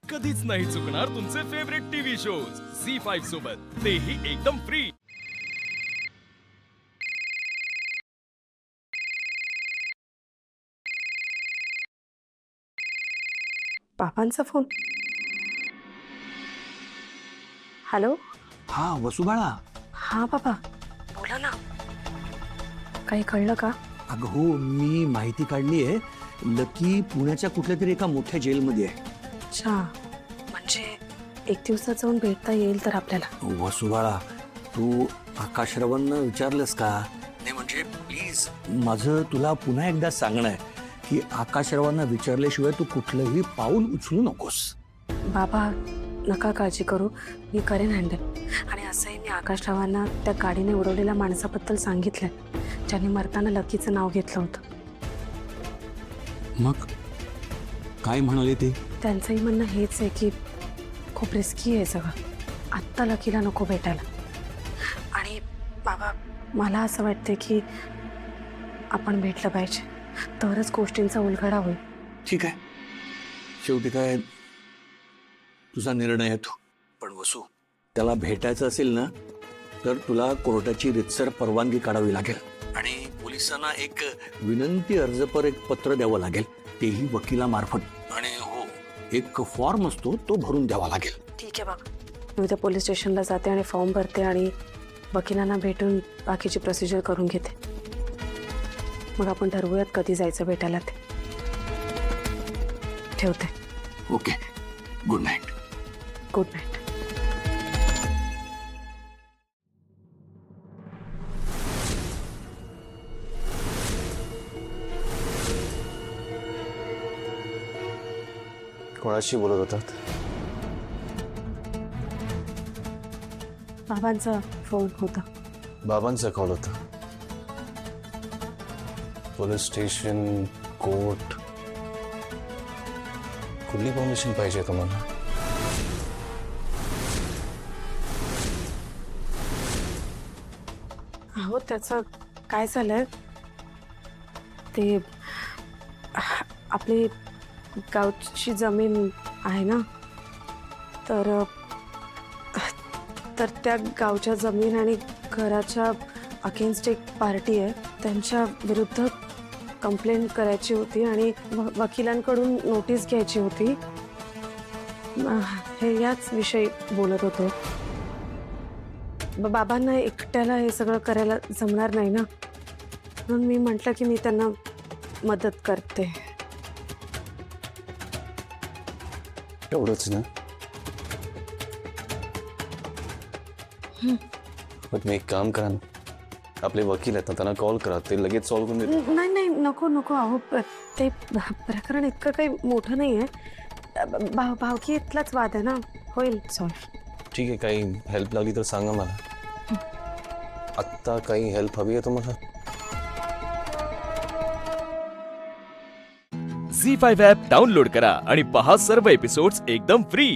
कधीच नाही चुकणार तुमचे फेवरेट टीव्ही शोज झी5 सोबत, तेही एकदम फ्री। बाबांचा फोन. हॅलो. हा वसुबाळा. हा बाबा, बोला ना. काही कळलं का? अगं हो, मी माहिती काढली आहे. लकी पुण्याच्या कुठल्या तरी एका मोठ्या जेलमध्ये आहे. अच्छा, म्हणजे एक दिवसात जाऊन भेटता येईल तर आपल्याला. वसुबाळा, तू आकाशरावांना विचारलंस का? नाही म्हणजे प्लीज, माझं तुला पुन्हा एकदा सांगणं आहे की आकाशरावांना विचारल्याशिवाय तू कुठलंही पाऊल उचलू नकोस. बाबा नका काळजी करू, मी करेन हँडल. आणि असंही मी आकाशरावांना त्या गाडीने उडवलेल्या माणसाबद्दल सांगितलं, ज्यांनी मरताना लकीचं नाव घेतलं होतं. मग काय म्हणाले ते? त्यांचंही म्हणणं हेच आहे की खूप रिस्की आहे सगळं, आत्ता लकीला नको भेटायला. आणि बाबा मला असं वाटतं की आपण भेटलं पाहिजे, तरच गोष्टींचा उलगडा होईल. ठीक आहे, शेवटी काय तुझा निर्णय आहे तो. पण वसू, त्याला भेटायचं असेल ना तर तुला कोर्टाची रितसर परवानगी काढावी लागेल आणि पोलिसांना एक विनंती अर्ज पर एक पत्र द्यावं लागेल, तेही वकिलामार्फत. आणि हो, एक फॉर्म असतो तो भरून द्यावा लागेल. ठीक आहे बाबा, मी उद्या पोलीस स्टेशनला जाते आणि फॉर्म भरते आणि वकिलांना भेटून बाकीची प्रोसिजर करून घेते. मग आपण ठरवूयात कधी जायचं भेटायला ते. ठेवते. Okay, good night. Good night. कोणाशी बोलत होतात? बाबांचा फोन होता. बाबांचा कॉल होता. पोलीस स्टेशन, कोर्ट, कुठली परमिशन पाहिजे तुम्हाला? हो, त्याचं काय झालंय ते, आपली गावची जमीन आहे ना, तर त्या गावच्या जमीन आणि घराच्या अगेन्स्ट एक पार्टी आहे, त्यांच्या विरुद्ध कंप्लेंट करायची होती आणि वकिलांकडून नोटीस घ्यायची होती. हे याच विषयी बोलत होतो. बाबांना एकट्याला हे सगळं करायला जमणार नाही ना, म्हणून मी म्हटलं की मी त्यांना मदत करते. एवढंच ना? पण मी एक काम करा ना, आपले वकील आहेत ना, त्यांना कॉल करा, ते लगेच सॉल्व्ह करून देतील. नाही नाही, नको नको. अहो, ते प्रकरण इतकं काही मोठं नाही आहे. भावकी इथलाच वाद आहे ना, होईल सॉल्व्ह. ठीक आहे, काही हेल्प लागली तर सांगा मला. आत्ता काही हेल्प हवी आहे तुम्हाला? झी5 ॲप डाउनलोड करा आणि पहा सर्व एपिसोड्स एकदम फ्री।